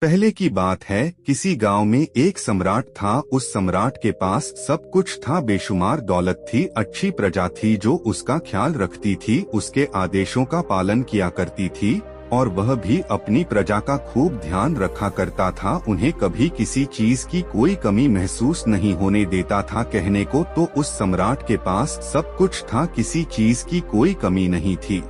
पहले की बात है, किसी गांव में एक सम्राट था। उस सम्राट के पास सब कुछ था, बेशुमार दौलत थी, अच्छी प्रजा थी जो उसका ख्याल रखती थी, उसके आदेशों का पालन किया करती थी और वह भी अपनी प्रजा का खूब ध्यान रखा करता था। उन्हें कभी किसी चीज की कोई कमी महसूस नहीं होने देता था। कहने को तो उस सम्राट के पास सब कुछ था, किसी चीज की कोई कमी नहीं थी।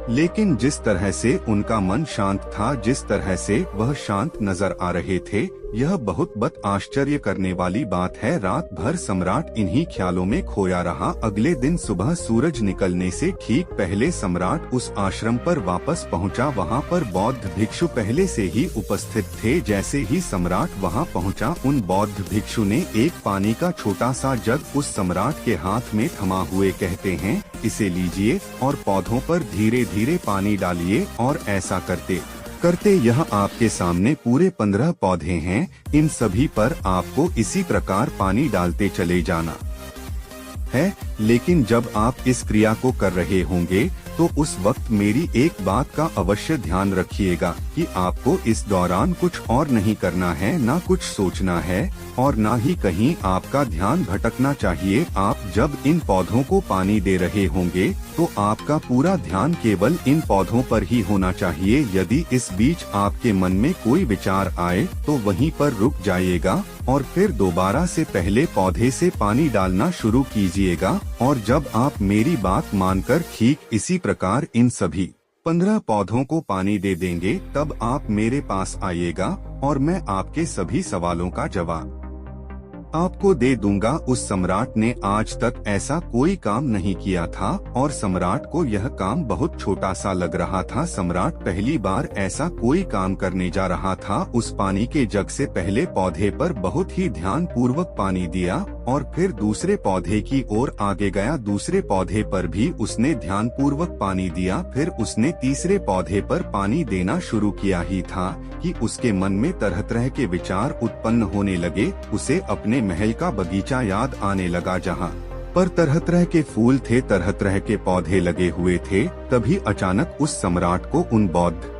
लेकिन जिस तरह से उनका मन शांत था, जिस तरह से वह शांत नजर आ रहे थे, यह बहुत आश्चर्य करने वाली बात है। रात भर सम्राट इन्हीं ख्यालों में खोया रहा। अगले दिन सुबह सूरज निकलने से ठीक पहले सम्राट उस आश्रम पर वापस पहुंचा। वहां पर बौद्ध भिक्षु पहले से ही उपस्थित थे। जैसे ही सम्राट वहां पहुंचा, उन बौद्ध भिक्षु ने एक पानी का छोटा सा जग उस सम्राट के हाथ में थमा हुए कहते हैं, इसे लीजिए और पौधों पर धीरे धीरे पानी डालिए। और ऐसा करते करते यह आपके सामने पूरे 15 पौधे हैं, इन सभी पर आपको इसी प्रकार पानी डालते चले जाना है। लेकिन जब आप इस क्रिया को कर रहे होंगे तो उस वक्त मेरी एक बात का अवश्य ध्यान रखिएगा कि आपको इस दौरान कुछ और नहीं करना है, ना कुछ सोचना है और ना ही कहीं आपका ध्यान भटकना चाहिए। आप जब इन पौधों को पानी दे रहे होंगे तो आपका पूरा ध्यान केवल इन पौधों पर ही होना चाहिए। यदि इस बीच आपके मन में कोई विचार आए तो वहीं पर रुक जाइएगा और फिर दोबारा से पहले पौधे से पानी डालना शुरू कीजिएगा। और जब आप मेरी बात मानकर ठीक इसी प्रकार इन सभी 15 पौधों को पानी दे देंगे, तब आप मेरे पास आइएगा और मैं आपके सभी सवालों का जवाब आपको दे दूंगा। उस सम्राट ने आज तक ऐसा कोई काम नहीं किया था और सम्राट को यह काम बहुत छोटा सा लग रहा था। सम्राट पहली बार ऐसा कोई काम करने जा रहा था। उस पानी के जग से पहले पौधे पर बहुत ही ध्यान पूर्वक पानी दिया और फिर दूसरे पौधे की ओर आगे गया। दूसरे पौधे पर भी उसने ध्यान पूर्वक पानी दिया। फिर उसने तीसरे पौधे पर पानी देना शुरू किया ही था कि उसके मन में तरह तरह के विचार उत्पन्न होने लगे। उसे अपने महल का बगीचा याद आने लगा, जहाँ पर तरह तरह के फूल थे, तरह तरह के पौधे लगे हुए थे। तभी अचानक उस सम्राट को उन बौद्ध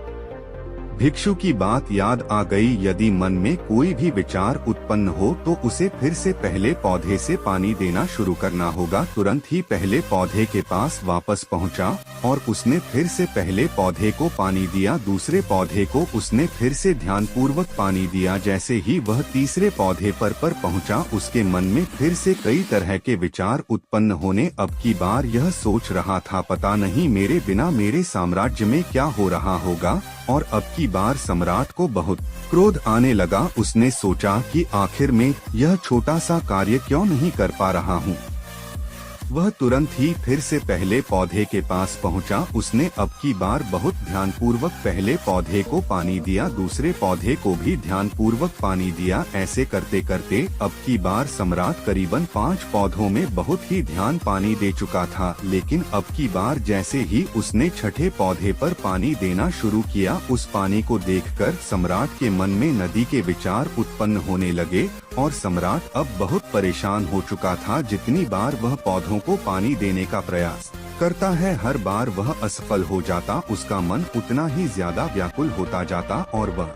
भिक्षु की बात याद आ गई। यदि मन में कोई भी विचार उत्पन्न हो तो उसे फिर से पहले पौधे से पानी देना शुरू करना होगा। तुरंत ही पहले पौधे के पास वापस पहुंचा और उसने फिर से पहले पौधे को पानी दिया। दूसरे पौधे को उसने फिर से ध्यानपूर्वक पानी दिया। जैसे ही वह तीसरे पौधे पर पहुंचा, उसके मन में फिर से कई तरह के विचार उत्पन्न होने। अब की बार यह सोच रहा था, पता नहीं मेरे बिना मेरे साम्राज्य में क्या हो रहा होगा। और अब की बार सम्राट को बहुत क्रोध आने लगा। उसने सोचा कि आखिर में यह छोटा सा कार्य क्यों नहीं कर पा रहा हूँ। वह तुरंत ही फिर से पहले पौधे के पास पहुंचा। उसने अब की बार बहुत ध्यानपूर्वक पहले पौधे को पानी दिया, दूसरे पौधे को भी ध्यानपूर्वक पानी दिया। ऐसे करते करते अब की बार सम्राट करीबन 5 पौधों में बहुत ही ध्यान पानी दे चुका था। लेकिन अब की बार जैसे ही उसने छठे पौधे पर पानी देना शुरू किया, उस पानी को देखकर सम्राट के मन में नदी के विचार उत्पन्न होने लगे और सम्राट अब बहुत परेशान हो चुका था। जितनी बार वह पौधों को पानी देने का प्रयास करता है, हर बार वह असफल हो जाता। उसका मन उतना ही ज्यादा व्याकुल होता जाता और वह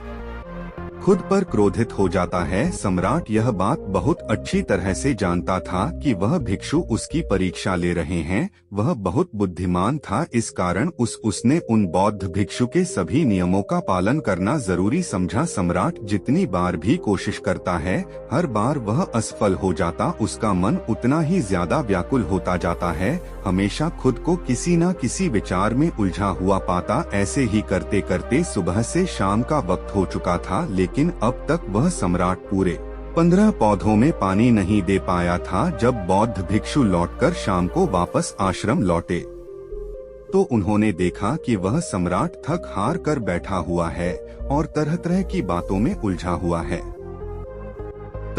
खुद पर क्रोधित हो जाता है। सम्राट यह बात बहुत अच्छी तरह से जानता था कि वह भिक्षु उसकी परीक्षा ले रहे हैं। वह बहुत बुद्धिमान था, इस कारण उसने उन बौद्ध भिक्षु के सभी नियमों का पालन करना जरूरी समझा। सम्राट जितनी बार भी कोशिश करता है, हर बार वह असफल हो जाता। उसका मन उतना ही ज्यादा व्याकुल होता जाता है, हमेशा खुद को किसी न किसी विचार में उलझा हुआ पाता। ऐसे ही करते करते सुबह से शाम का वक्त हो चुका था, लेकिन अब तक वह सम्राट पूरे 15 पौधों में पानी नहीं दे पाया था। जब बौद्ध भिक्षु लौटकर शाम को वापस आश्रम लौटे तो उन्होंने देखा कि वह सम्राट थक हार कर बैठा हुआ है और तरह तरह की बातों में उलझा हुआ है।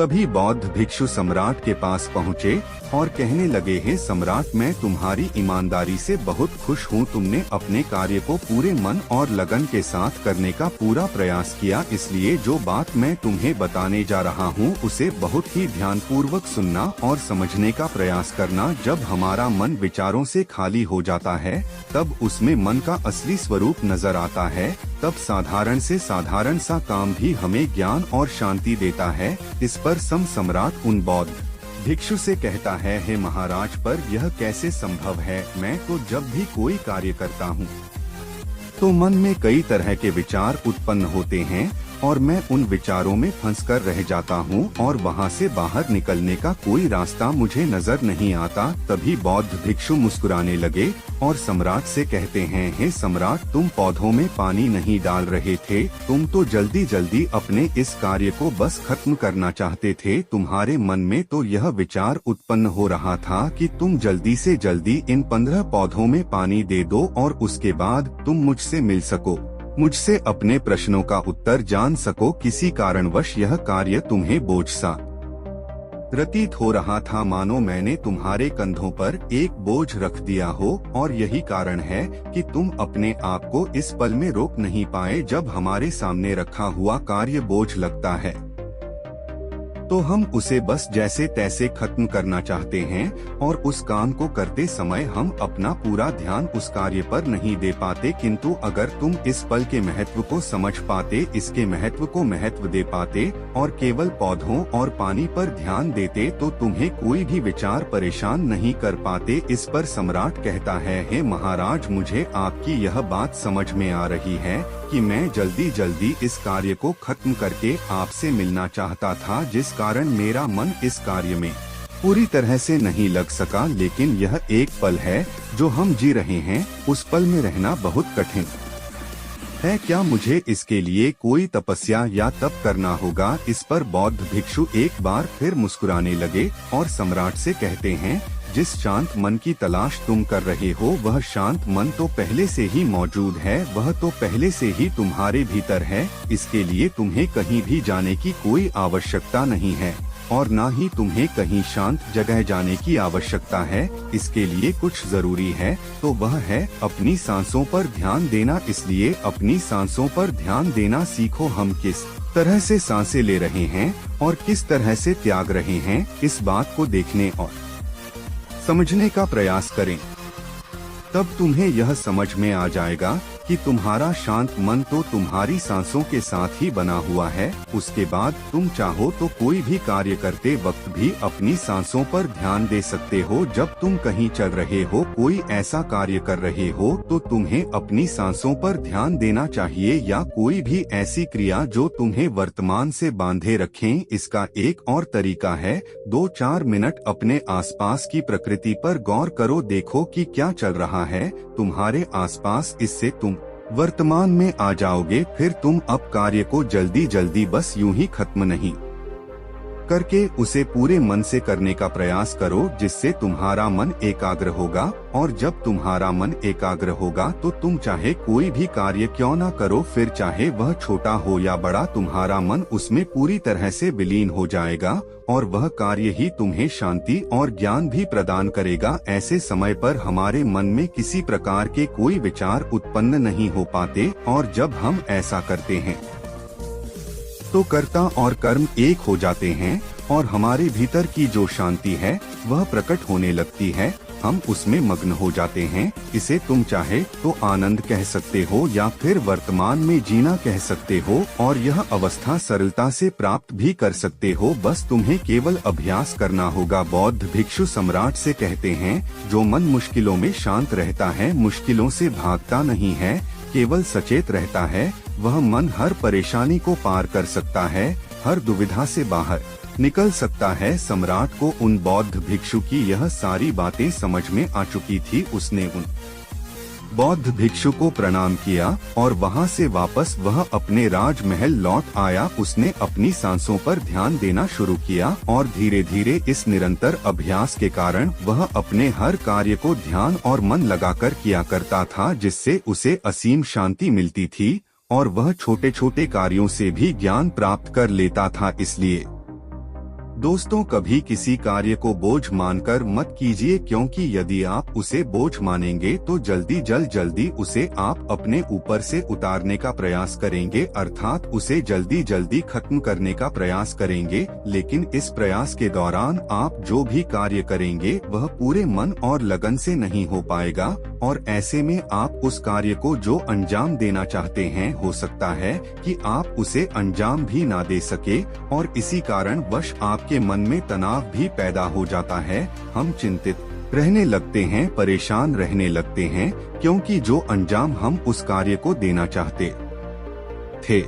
तभी बौद्ध भिक्षु सम्राट के पास पहुँचे और कहने लगे, हे सम्राट, मैं तुम्हारी ईमानदारी से बहुत खुश हूँ। तुमने अपने कार्य को पूरे मन और लगन के साथ करने का पूरा प्रयास किया, इसलिए जो बात मैं तुम्हें बताने जा रहा हूँ उसे बहुत ही ध्यानपूर्वक सुनना और समझने का प्रयास करना। जब हमारा मन विचारों से खाली हो जाता है तब उसमें मन का असली स्वरूप नजर आता है। तब साधारण से साधारण सा काम भी हमें ज्ञान और शांति देता है। इस पर सम्राट उन बौद्ध भिक्षु से कहता है, हे महाराज, पर यह कैसे संभव है? मैं तो जब भी कोई कार्य करता हूँ तो मन में कई तरह के विचार उत्पन्न होते हैं और मैं उन विचारों में फंसकर रह जाता हूँ और वहाँ से बाहर निकलने का कोई रास्ता मुझे नजर नहीं आता। तभी बौद्ध भिक्षु मुस्कुराने लगे और सम्राट से कहते हैं, हे सम्राट, तुम पौधों में पानी नहीं डाल रहे थे, तुम तो जल्दी जल्दी अपने इस कार्य को बस खत्म करना चाहते थे। तुम्हारे मन में तो यह विचार उत्पन्न हो रहा था कि तुम जल्दी से जल्दी इन 15 पौधों में पानी दे दो और उसके बाद तुम मुझसे मिल सको, मुझसे अपने प्रश्नों का उत्तर जान सको। किसी कारणवश यह कार्य तुम्हें बोझ सा प्रतीत हो रहा था, मानो मैंने तुम्हारे कंधों पर एक बोझ रख दिया हो, और यही कारण है कि तुम अपने आप को इस पल में रोक नहीं पाए जब हमारे सामने रखा हुआ कार्य बोझ लगता है तो हम उसे बस जैसे तैसे खत्म करना चाहते हैं और उस काम को करते समय हम अपना पूरा ध्यान उस कार्य पर नहीं दे पाते। किंतु अगर तुम इस पल के महत्व को समझ पाते, इसके महत्व को महत्व दे पाते और केवल पौधों और पानी पर ध्यान देते तो तुम्हें कोई भी विचार परेशान नहीं कर पाते। इस पर सम्राट कहता है, हे महाराज, मुझे आपकी यह बात समझ में आ रही है कि मैं जल्दी जल्दी इस कार्य को खत्म करके आपसे मिलना चाहता था, जिस कारण मेरा मन इस कार्य में पूरी तरह से नहीं लग सका। लेकिन यह एक पल है जो हम जी रहे हैं, उस पल में रहना बहुत कठिन है। क्या मुझे इसके लिए कोई तपस्या या तप करना होगा? इस पर बौद्ध भिक्षु एक बार फिर मुस्कुराने लगे और सम्राट से कहते हैं, जिस शांत मन की तलाश तुम कर रहे हो वह शांत मन तो पहले से ही मौजूद है, वह तो पहले से ही तुम्हारे भीतर है। इसके लिए तुम्हें कहीं भी जाने की कोई आवश्यकता नहीं है और न ही तुम्हें कहीं शांत जगह जाने की आवश्यकता है। इसके लिए कुछ जरूरी है तो वह है अपनी सांसों पर ध्यान देना। इसलिए अपनी सांसों पर ध्यान देना सीखो। हम किस तरह से सांसें ले रहे हैं और किस तरह से त्याग रहे हैं, इस बात को देखने और समझने का प्रयास करें। तब तुम्हें यह समझ में आ जाएगा कि तुम्हारा शांत मन तो तुम्हारी सांसों के साथ ही बना हुआ है। उसके बाद तुम चाहो तो कोई भी कार्य करते वक्त भी अपनी सांसों पर ध्यान दे सकते हो। जब तुम कहीं चल रहे हो, कोई ऐसा कार्य कर रहे हो तो तुम्हें अपनी सांसों पर ध्यान देना चाहिए, या कोई भी ऐसी क्रिया जो तुम्हें वर्तमान से बांधे रखें। इसका एक और तरीका है, 2-4 मिनट अपने आसपास की प्रकृति पर गौर करो, देखो कि क्या चल रहा है तुम्हारे आसपास। इससे तुम वर्तमान में आ जाओगे। फिर तुम अब कार्य को जल्दी जल्दी बस यूं ही खत्म नहीं करके उसे पूरे मन से करने का प्रयास करो, जिससे तुम्हारा मन एकाग्र होगा। और जब तुम्हारा मन एकाग्र होगा तो तुम चाहे कोई भी कार्य क्यों ना करो, फिर चाहे वह छोटा हो या बड़ा, तुम्हारा मन उसमें पूरी तरह से विलीन हो जाएगा और वह कार्य ही तुम्हें शांति और ज्ञान भी प्रदान करेगा। ऐसे समय पर हमारे मन में किसी प्रकार के कोई विचार उत्पन्न नहीं हो पाते, और जब हम ऐसा करते हैं तो कर्ता और कर्म एक हो जाते हैं और हमारे भीतर की जो शांति है वह प्रकट होने लगती है। हम उसमें मग्न हो जाते हैं। इसे तुम चाहे तो आनंद कह सकते हो या फिर वर्तमान में जीना कह सकते हो, और यह अवस्था सरलता से प्राप्त भी कर सकते हो। बस तुम्हें केवल अभ्यास करना होगा। बौद्ध भिक्षु सम्राट से कहते हैं, जो मन मुश्किलों में शांत रहता है, मुश्किलों से भागता नहीं है, केवल सचेत रहता है, वह मन हर परेशानी को पार कर सकता है, हर दुविधा से बाहर निकल सकता है। सम्राट को उन बौद्ध भिक्षु की यह सारी बातें समझ में आ चुकी थी। उसने उन बौद्ध भिक्षु को प्रणाम किया और वहां से वापस वह अपने राजमहल लौट आया। उसने अपनी सांसों पर ध्यान देना शुरू किया और धीरे धीरे इस निरंतर अभ्यास के कारण वह अपने हर कार्य को ध्यान और मन लगाकर किया करता था, जिससे उसे असीम शांति मिलती थी और वह छोटे छोटे कार्यों से भी ज्ञान प्राप्त कर लेता था। इसलिए दोस्तों, कभी किसी कार्य को बोझ मानकर मत कीजिए, क्योंकि यदि आप उसे बोझ मानेंगे तो जल्दी उसे आप अपने ऊपर से उतारने का प्रयास करेंगे, अर्थात उसे जल्दी खत्म करने का प्रयास करेंगे। लेकिन इस प्रयास के दौरान आप जो भी कार्य करेंगे वह पूरे मन और लगन से नहीं हो पाएगा, और ऐसे में आप उस कार्य को जो अंजाम देना चाहते हैं, हो सकता है कि आप उसे अंजाम भी ना दे सके, और इसी कारण वश आपके मन में तनाव भी पैदा हो जाता है। हम चिंतित रहने लगते हैं, परेशान रहने लगते हैं, क्योंकि जो अंजाम हम उस कार्य को देना चाहते थे,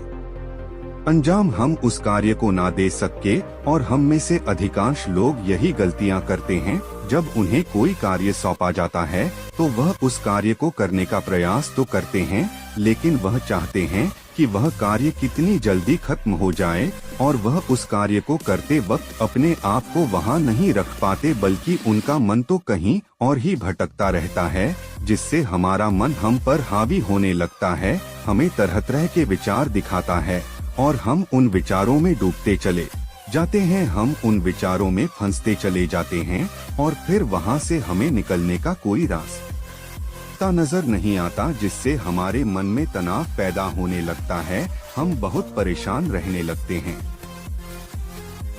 अंजाम हम उस कार्य को ना दे सके। और हम में से अधिकांश लोग यही गलतियां करते हैं। जब उन्हें कोई कार्य सौंपा जाता है तो वह उस कार्य को करने का प्रयास तो करते हैं, लेकिन वह चाहते हैं कि वह कार्य कितनी जल्दी खत्म हो जाए, और वह उस कार्य को करते वक्त अपने आप को वहां नहीं रख पाते, बल्कि उनका मन तो कहीं और ही भटकता रहता है, जिससे हमारा मन हम पर हावी होने लगता है, हमें तरह तरह के विचार दिखाता है, और हम उन विचारों में डूबते चले जाते हैं, हम उन विचारों में फंसते चले जाते हैं, और फिर वहां से हमें निकलने का कोई रास्ता नजर नहीं आता, जिससे हमारे मन में तनाव पैदा होने लगता है, हम बहुत परेशान रहने लगते हैं।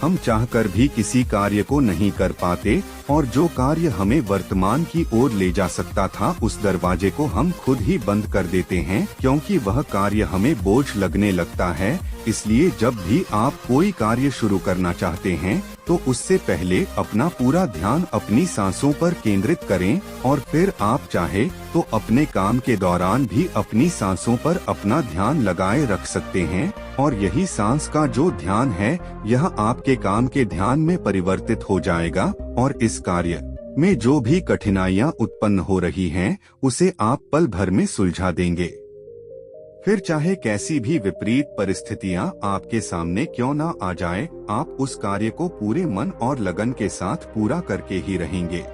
हम चाहकर भी किसी कार्य को नहीं कर पाते, और जो कार्य हमें वर्तमान की ओर ले जा सकता था, उस दरवाजे को हम खुद ही बंद कर देते हैं, क्योंकि वह कार्य हमें बोझ लगने लगता है। इसलिए जब भी आप कोई कार्य शुरू करना चाहते हैं तो उससे पहले अपना पूरा ध्यान अपनी सांसों पर केंद्रित करें, और फिर आप चाहे तो अपने काम के दौरान भी अपनी सांसों पर अपना ध्यान लगाए रख सकते हैं, और यही सांस का जो ध्यान है यह आपके काम के ध्यान में परिवर्तित हो जाएगा, और इस कार्य में जो भी कठिनाइयां उत्पन्न हो रही हैं उसे आप पल भर में सुलझा देंगे। फिर चाहे कैसी भी विपरीत परिस्थितियां आपके सामने क्यों ना आ जाए, आप उस कार्य को पूरे मन और लगन के साथ पूरा करके ही रहेंगे।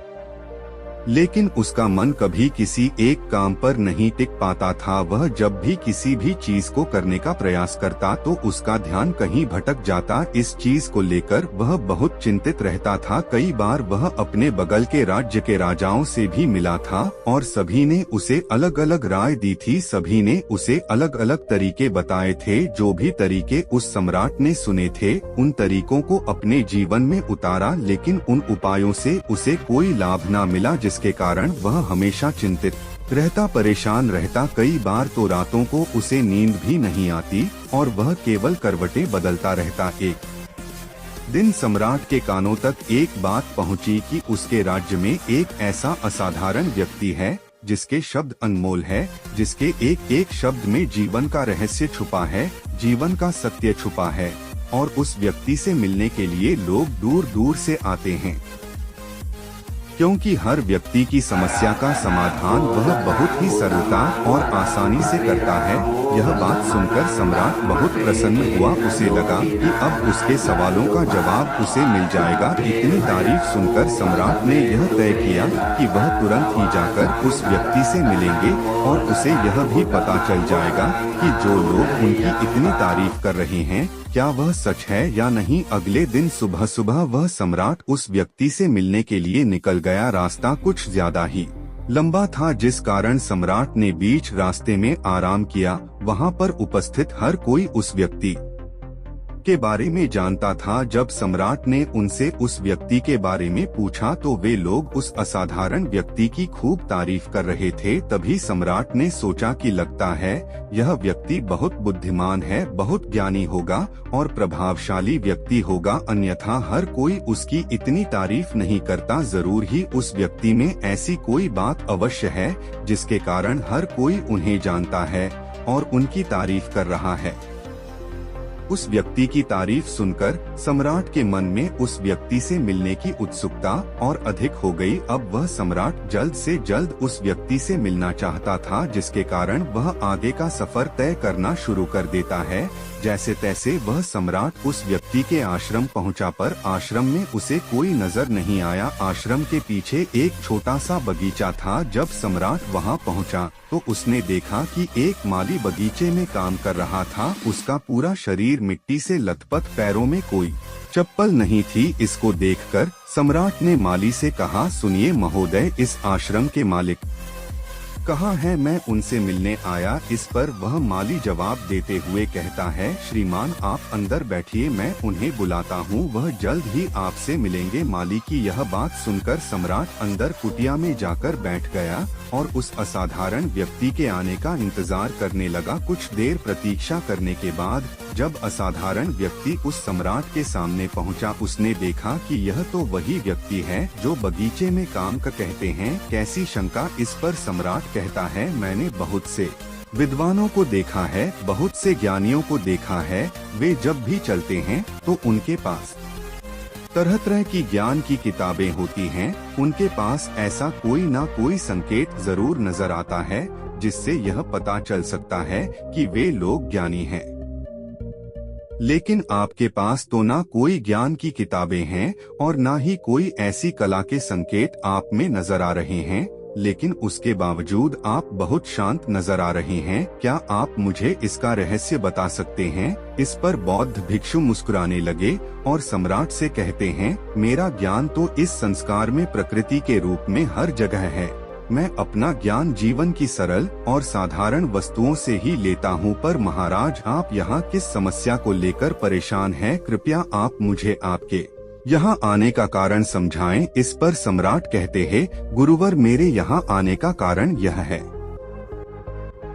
लेकिन उसका मन कभी किसी एक काम पर नहीं टिक पाता था। वह जब भी किसी भी चीज को करने का प्रयास करता तो उसका ध्यान कहीं भटक जाता। इस चीज को लेकर वह बहुत चिंतित रहता था। कई बार वह अपने बगल के राज्य के राजाओं से भी मिला था और सभी ने उसे अलग अलग राय दी थी। सभी ने उसे अलग अलग तरीके बताए थे। जो भी तरीके उस सम्राट ने सुने थे उन तरीकों को अपने जीवन में उतारा, लेकिन उन उपायों से उसे कोई लाभ न मिला, जिसके कारण वह हमेशा चिंतित रहता, परेशान रहता। कई बार तो रातों को उसे नींद भी नहीं आती और वह केवल करवटें बदलता रहता। एक दिन सम्राट के कानों तक एक बात पहुंची कि उसके राज्य में एक ऐसा असाधारण व्यक्ति है जिसके शब्द अनमोल है, जिसके एक एक शब्द में जीवन का रहस्य छुपा है, जीवन का सत्य छुपा है, और उस व्यक्ति से मिलने के लिए लोग दूर दूर से आते हैं, क्योंकि हर व्यक्ति की समस्या का समाधान वह बहुत ही सरलता और आसानी से करता है। यह बात सुनकर सम्राट बहुत प्रसन्न हुआ। उसे लगा कि अब उसके सवालों का जवाब उसे मिल जाएगा। इतनी तारीफ सुनकर सम्राट ने यह तय किया कि वह तुरंत ही जाकर उस व्यक्ति से मिलेंगे और उसे यह भी पता चल जाएगा कि जो लोग उनकी इतनी तारीफ कर रहे हैं क्या वह सच है या नहीं। अगले दिन सुबह सुबह वह सम्राट उस व्यक्ति से मिलने के लिए निकल गया। रास्ता कुछ ज्यादा ही लंबा था, जिस कारण सम्राट ने बीच रास्ते में आराम किया। वहां पर उपस्थित हर कोई उस व्यक्ति के बारे में जानता था। जब सम्राट ने उनसे उस व्यक्ति के बारे में पूछा तो वे लोग उस असाधारण व्यक्ति की खूब तारीफ कर रहे थे। तभी सम्राट ने सोचा कि लगता है यह व्यक्ति बहुत बुद्धिमान है, बहुत ज्ञानी होगा और प्रभावशाली व्यक्ति होगा, अन्यथा हर कोई उसकी इतनी तारीफ नहीं करता। जरूर ही उस व्यक्ति में ऐसी कोई बात अवश्य है जिसके कारण हर कोई उन्हें जानता है और उनकी तारीफ कर रहा है। उस व्यक्ति की तारीफ सुनकर सम्राट के मन में उस व्यक्ति से मिलने की उत्सुकता और अधिक हो गई। अब वह सम्राट जल्द से जल्द उस व्यक्ति से मिलना चाहता था, जिसके कारण वह आगे का सफर तय करना शुरू कर देता है। जैसे तैसे वह सम्राट उस व्यक्ति के आश्रम पहुंचा, पर आश्रम में उसे कोई नजर नहीं आया। आश्रम के पीछे एक छोटा सा बगीचा था। जब सम्राट वहां पहुंचा तो उसने देखा कि एक माली बगीचे में काम कर रहा था। उसका पूरा शरीर मिट्टी से लथपथ, पैरों में कोई चप्पल नहीं थी। इसको देखकर सम्राट ने माली से कहा, सुनिए महोदय, इस आश्रम के मालिक कहाँ है? मैं उनसे मिलने आया। इस पर वह माली जवाब देते हुए कहता है, श्रीमान आप अंदर बैठिए, मैं उन्हें बुलाता हूँ, वह जल्द ही आपसे मिलेंगे। माली की यह बात सुनकर सम्राट अंदर कुटिया में जाकर बैठ गया और उस असाधारण व्यक्ति के आने का इंतजार करने लगा। कुछ देर प्रतीक्षा करने के बाद जब असाधारण व्यक्ति उस सम्राट के सामने पहुंचा, उसने देखा कि यह तो वही व्यक्ति है जो बगीचे में काम का कहते हैं। कैसी शंका! इस पर सम्राट कहता है, मैंने बहुत से विद्वानों को देखा है, बहुत से ज्ञानियों को देखा है, वे जब भी चलते हैं तो उनके पास तरह तरह की ज्ञान की किताबें होती हैं। उनके पास ऐसा कोई ना कोई संकेत जरूर नजर आता है जिससे यह पता चल सकता है कि वे लोग ज्ञानी हैं। लेकिन आपके पास तो ना कोई ज्ञान की किताबें हैं और ना ही कोई ऐसी कला के संकेत आप में नजर आ रहे हैं, लेकिन उसके बावजूद आप बहुत शांत नजर आ रहे हैं। क्या आप मुझे इसका रहस्य बता सकते हैं? इस पर बौद्ध भिक्षु मुस्कुराने लगे और सम्राट से कहते हैं, मेरा ज्ञान तो इस संस्कार में प्रकृति के रूप में हर जगह है। मैं अपना ज्ञान जीवन की सरल और साधारण वस्तुओं से ही लेता हूँ। पर महाराज, आप यहाँ किस समस्या को लेकर परेशान हैं? कृपया आप मुझे आपके यहाँ आने का कारण समझाएं। इस पर सम्राट कहते हैं, गुरुवर, मेरे यहाँ आने का कारण यह है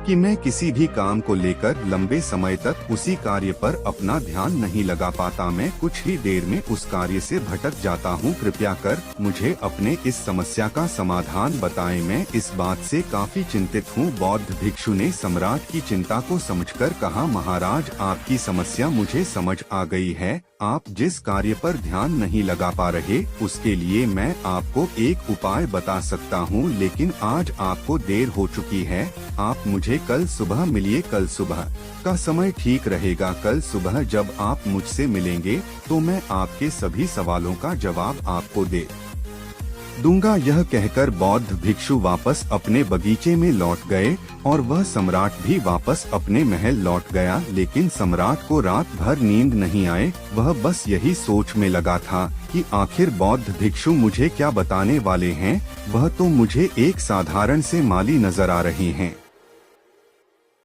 कि मैं किसी भी काम को लेकर लंबे समय तक उसी कार्य पर अपना ध्यान नहीं लगा पाता। मैं कुछ ही देर में उस कार्य से भटक जाता हूँ। कृपया कर मुझे अपने इस समस्या का समाधान बताएं। मैं इस बात से काफी चिंतित हूँ। बौद्ध भिक्षु ने सम्राट की चिंता को समझकर कहा, महाराज, आपकी समस्या मुझे समझ आ गई है। आप जिस कार्य पर ध्यान नहीं लगा पा रहे, उसके लिए मैं आपको एक उपाय बता सकता हूँ, लेकिन आज आपको देर हो चुकी है। आप मुझे कल सुबह मिलिए। कल सुबह का समय ठीक रहेगा? कल सुबह जब आप मुझसे मिलेंगे तो मैं आपके सभी सवालों का जवाब आपको दे दूंगा। यह कहकर बौद्ध भिक्षु वापस अपने बगीचे में लौट गए और वह सम्राट भी वापस अपने महल लौट गया। लेकिन सम्राट को रात भर नींद नहीं आए। वह बस यही सोच में लगा था कि आखिर बौद्ध भिक्षु मुझे क्या बताने वाले हैं। वह तो मुझे एक साधारण से माली नजर आ रहे हैं।